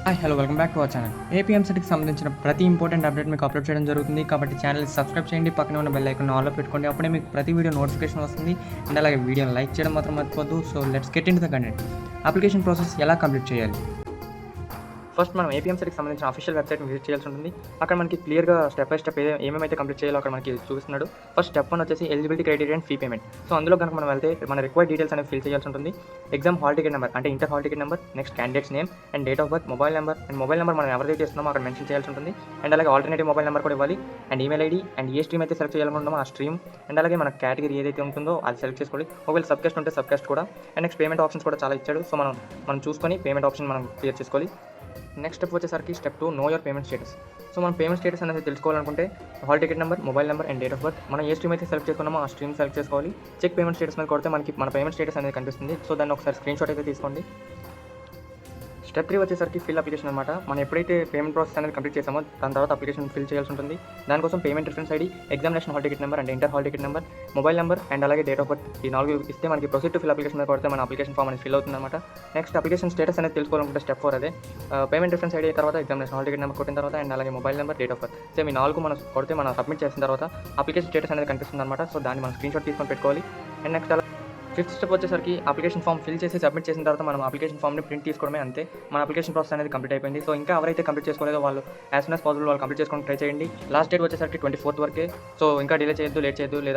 Hi hello welcome back to our channel. ఏపీఎంసీకి సంబంధించిన ప్రతి ఇంపార్టెంట్ అప్డేట్ మీకు అప్లోడ్ చేయడం జరుగుతుంది. కాబట్టి ఛానల్ సబ్స్క్రైబ్ చేయండి, పక్కనే ఉన్న బెల్ ఐకాన్ ఆన్లో పెట్టుకోండి. అప్పుడే మీకు ప్రతి వీడియో నోటిఫికేషన్ వస్తుంది. అండ్ అలాగే వీడియోని లైక్ చేయడం మాత్రం మర్చిపోద్దు. So let's get into the content. Application process ఎలా కంప్లీట్ చేయాలి? ఫస్ట్ మనం ఏపీఎంసీకి సంబంధించిన అఫీషియల్ వెబ్సైట్ని విజిట్ చేయాల్సి ఉంటుంది. అక్కడ మనకి క్లియర్గా స్టెప్ బై స్టెప్ ఏమేమైతే కంప్లీట్ చేయాలో అక్కడ మనకి చూపిస్తున్నాడు. ఫస్ట్ స్టెప్ 1 వచ్చేసి eligibility criteria and fee payment. So అందులో కనుక మనం వెళ్తే మన రిక్వైర్డ్ డీటెయిల్స్ అనేది ఫిల్ చేయాల్సి ఉంటుంది. ఎగ్జామ్ హాల్ టికెట్ నెంబర్ అంటే inter hall ticket number, next candidates name and date of birth, mobile number and mobile number మనం ఎవరైతే చేస్తున్నామో అక్కడ మెన్షన్ చేయాల్సి ఉంటుంది. అండ్ అలాగే ఆల్టర్నేటివ్ మొబైల్ నెంబర్ కూడా ఇవ్వాలి. And email ID and A stream అయితే సెలెక్ట్ చేయాలనుకుంటామో ఆ స్ట్రీమ్ అండ్ అలాగే మన కేటగిరీ ఏదైతే ఉంటుందో అది సెలెక్ట్ చేసుకోవాలి. ఒకవేళ సబ్కాస్ట్ ఉంటే సబ్కాస్ట్ కూడా. అండ్ నెక్స్ట్ పేమెంట్ ఆప్షన్స్ కూడా చాలా ఇచ్చాడు. సో మనం చూసుకొని పేమెంట్ ఆప్షన్ మనం క్లియర్ చేసుకోవాలి. నెక్స్ట్ స్టెప్ వచ్చేసరికి step 2 know your payment status. So మనం పేమెంట్ స్టేటస్ అనేది తెలుసుకోవాలనుకుంటే hall ticket number, mobile number and date of birth మనం ఏ స్ట్రీమ్ అయితే సెలెక్ట్ చేసుకున్నామో ఆ స్ట్రీమ్ సెలెక్ట్ చేసుకోవాలి. చెక్ పేమెంట్ స్టేటస్ మీద కొడితే మనకి మన పేమెంట్ స్టేటస్ అనేది కనిపిస్తుంది. సో దాన్ని ఒకసారి స్క్రీన్ షాట్ అయితే తీసుకోండి. స్టెప్ 3 వచ్చేసరికి ఫిల్ అప్లికేషన్ అనమాట. మనం ఎప్పుడైతే పేమెంట్ ప్రాసెస్ అనేది కంప్లీట్ చేసామో దాని తర్వాత అప్లికేషన్ ఫిల్ చేయాల్సి ఉంటుంది. దానికోసం payment reference ID, examination hall ticket number and inter hall ticket number, mobile number and అలాగే డేట్ ఆఫ్ బర్త్ ఈ 4 ఇస్తే మనకి ప్రొసీడ్ టు ఫిల్ అప్లికేషన్ మీద కొడితే మన అప్లికేషన్ ఫామ్ అనేది ఫిల్ అవుతుంది అనమాట. నెక్స్ట్ అప్లికేషన్ స్టేటస్ అనేది తెలుసుకోవాలనుకుంటే స్టెప్ 4 అదే పేమెంట్ రిఫరెన్స్ ఐడి తర్వాత ఎగ్జామినేషన్ హాల్ టికెట్ నెంబర్ కొట్టిన తర్వాత అండ్ అలాగే mobile number, date of birth same ఈ 4 మనం కొడితే మనం సబ్మిట్ చేసిన తర్వాత అప్లికేషన్ స్టేటస్ అనేది కనిపిస్తుంది అనమాట. సో దాన్ని మనం స్క్రీన్ షాట్ తీసుకొని పెట్టుకోవాలి. అండ్ నెక్స్ట్ ఫిఫ్త్ స్టెప్ వచ్చేసరికి అప్లికేషన్ ఫామ్ ఫిల్ చేసి సబ్మిట్ చేసిన తర్వాత మనం అప్లికేషన్ ఫామ్ని ప్రింట్ తీసుకోవడమే అంతే. మన అప్లికేషన్ ప్రాసెస్ అనేది కంప్లీట్ అయిపోయింది. సో ఇంకా ఎవరైతే కంప్లీట్ చేసుకోలేదో వాళ్ళు యాజ్ సూన్ యాజ్ పాసిబుల్ వాళ్ళు కంప్లీట్ చేసుకొని ట్రై చేయండి. లాస్ట్ డేట్ వచ్చేసరికి 24th వరకే. సో ఇంకా డిలే చేయొద్దు, లేట్ చేయొద్దు లేదా